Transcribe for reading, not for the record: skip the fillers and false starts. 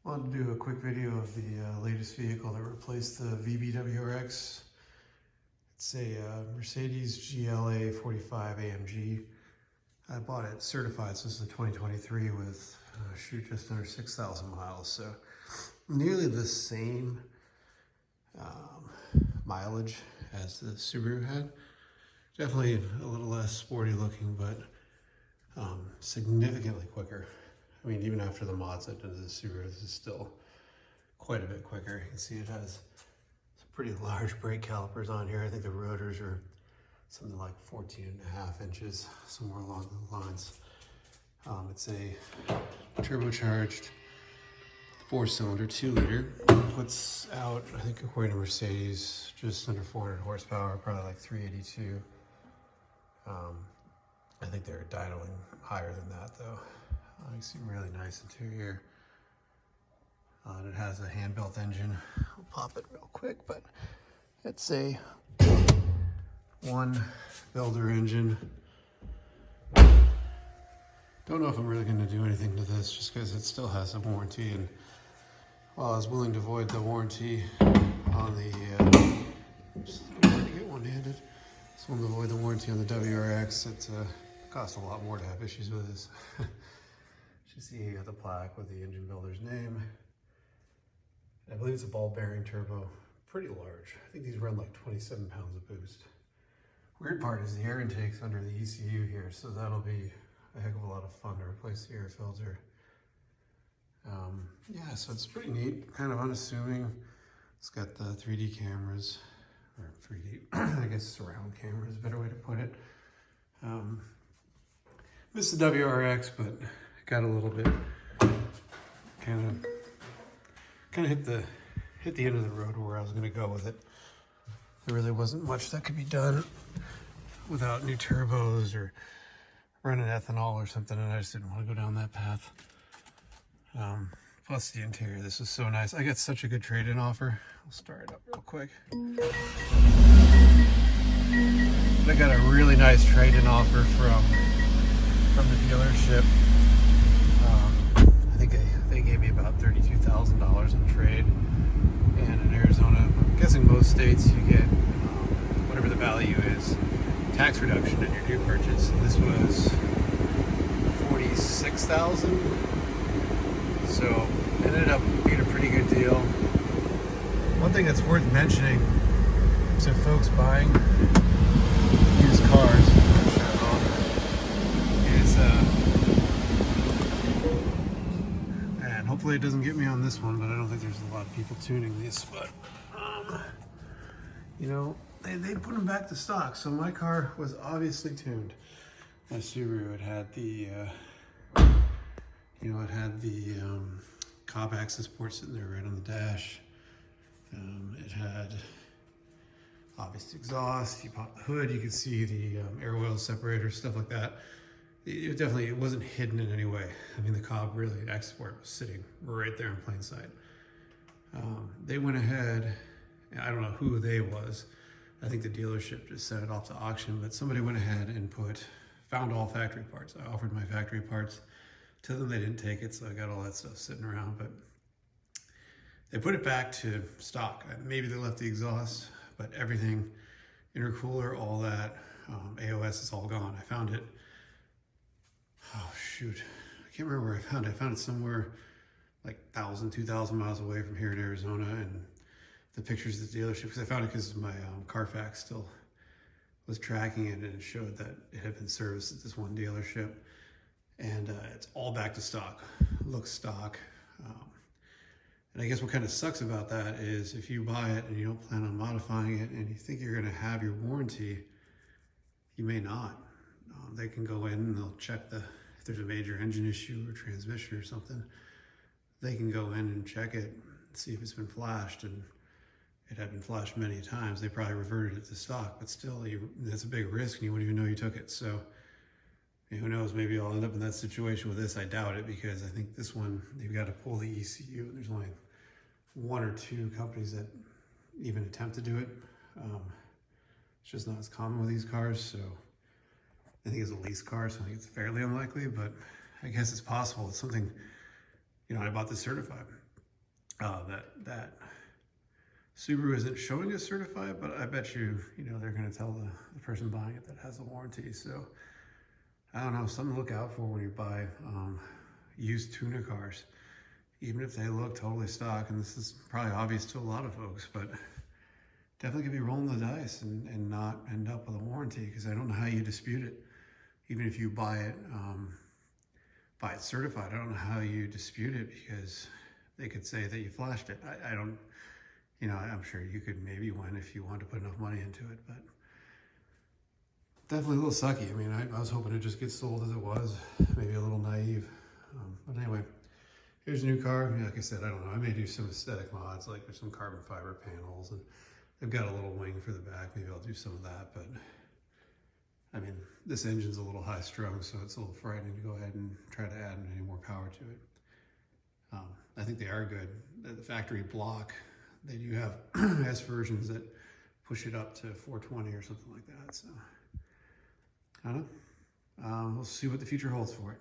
Wanted to do a quick video of the latest vehicle that replaced the VBWRX. It's a Mercedes GLA 45 AMG. I bought it certified, so this is a 2023 with just under 6,000 miles. So nearly the same mileage as the Subaru had. Definitely a little less sporty looking, but significantly quicker. I mean, even after the mods I did to the Subaru, this is still quite a bit quicker. You can see it has some pretty large brake calipers on here. I think the rotors are something like 14.5 inches, somewhere along the lines. It's a turbocharged 4-cylinder, 2-liter. Puts out, I think according to Mercedes, just under 400 horsepower, probably like 382. I think they're dynoing higher than that though. You see really nice interior. And it has a hand-built engine. I'll pop it real quick, but it's a one builder engine. Don't know if I'm really going to do anything to this just because it still has a warranty, and while I was willing to void the warranty on the just hard to get one-handed. Just wanted to avoid the warranty on the WRX. It cost a lot more to have issues with this. You see you got the plaque with the engine builder's name. I believe it's a ball bearing turbo, pretty large. I think these run like 27 pounds of boost. Weird part is the air intake's under the ECU here, so that'll be a heck of a lot of fun to replace the air filter. Yeah, so it's pretty neat, kind of unassuming. It's got the 3D cameras, or 3D, I guess surround camera is a better way to put it. This is the WRX, but got a little bit kind of hit the end of the road where I was going to go with it. There really wasn't much that could be done without new turbos or running ethanol or something, and I just didn't want to go down that path. Plus the interior, this was so nice. I got such a good trade-in offer. I'll start it up real quick. I got a really nice trade-in offer from the dealership. I think they gave me about $32,000 in trade, and in Arizona, I'm guessing most states, you get whatever the value is, tax reduction in your new purchase. This was $46,000, so it ended up being a pretty good deal. One thing that's worth mentioning to folks buying used cars is, and hopefully it doesn't get me on this one, but I don't think there's a lot of people tuning these, but you know, they put them back to stock. So my car was obviously tuned. My Subaru, it had the it had the cop access port sitting there right on the dash. It had obviously exhaust. You pop the hood, you can see the air oil separator, stuff like that. It wasn't hidden in any way. I mean, the cob really, export was sitting right there in plain sight. They went ahead, I don't know who they was. I think the dealership just sent it off to auction, but somebody went ahead and found all factory parts. I offered my factory parts to them. They didn't take it, so I got all that stuff sitting around, but they put it back to stock. Maybe they left the exhaust, but everything, intercooler, all that, AOS is all gone. I found it, oh shoot, I can't remember where I found it. I found it somewhere like 1,000, 2,000 miles away from here in Arizona, and the pictures of the dealership, because I found it because my Carfax still was tracking it, and it showed that it had been serviced at this one dealership, and it's all back to stock, looks stock. And I guess what kind of sucks about that is if you buy it and you don't plan on modifying it and you think you're going to have your warranty, you may not. They can go in and they'll check if there's a major engine issue or transmission or something, they can go in and check it, see if it's been flashed, and it had been flashed many times. They probably reverted it to stock, but still, that's a big risk and you wouldn't even know you took it. So who knows, maybe I'll end up in that situation with this. I doubt it, because I think this one, you've got to pull the ECU, and there's only 1 or 2 companies that even attempt to do it. It's just not as common with these cars, so I think it's a lease car, so I think it's fairly unlikely, but I guess it's possible. It's something, I bought this certified. that Subaru isn't showing it certified, but I bet you, they're going to tell the person buying it that has a warranty. So I don't know, something to look out for when you buy used tuner cars, even if they look totally stock. And this is probably obvious to a lot of folks, but definitely could be rolling the dice and not end up with a warranty, because I don't know how you dispute it. Even if you buy it certified, I don't know how you dispute it, because they could say that you flashed it. I don't, I'm sure you could maybe win if you wanted to put enough money into it, but definitely a little sucky. I mean, I was hoping it just gets sold as it was, maybe a little naive. But anyway, here's a new car. Like I said, I don't know. I may do some aesthetic mods, like there's some carbon fiber panels, and they've got a little wing for the back. Maybe I'll do some of that, but I mean, this engine's a little high strung, so it's a little frightening to go ahead and try to add any more power to it. I think they are good. The factory block, they do have S versions that push it up to 420 or something like that. So I don't know. We'll see what the future holds for it.